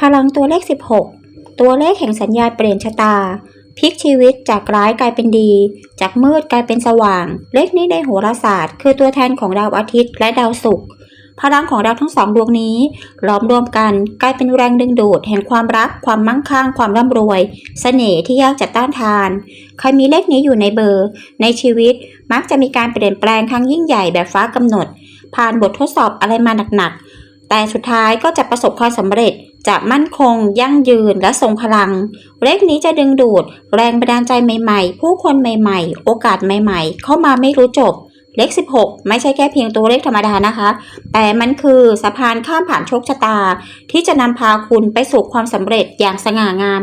พลังตัวเลข16ตัวเลขแห่งสัญญาณเปลี่ยนชะตาพลิกชีวิตจากร้ายกลายเป็นดีจากมืดกลายเป็นสว่างเลขนี้ในโหราศาสตร์คือตัวแทนของดาวอาทิตย์และดาวศุกร์พลังของดาวทั้งสองดวงนี้ล้อมรวมกันกลายเป็นแรงดึงดูดแห่งความรักความมั่งคั่งความร่ำรวยเสน่ห์ที่ยากจะต้านทานใครมีเลขนี้อยู่ในเบอร์ในชีวิตมักจะมีการเปลี่ยนแปลงครั้งยิ่งใหญ่แบบฟ้ากำหนดผ่านบททดสอบอะไรมาหนักๆแต่สุดท้ายก็จะประสบความสำเร็จจะมั่นคงยั่งยืนและทรงพลังเลขนี้จะดึงดูดแรงบันดาลใจใหม่ๆผู้คนใหม่ๆโอกาสใหม่ๆเข้ามาไม่รู้จบเลข16ไม่ใช่แค่เพียงตัวเลขธรรมดานะคะแต่มันคือสะพานข้ามผ่านโชคชะตาที่จะนำพาคุณไปสู่ความสำเร็จอย่างสง่างาม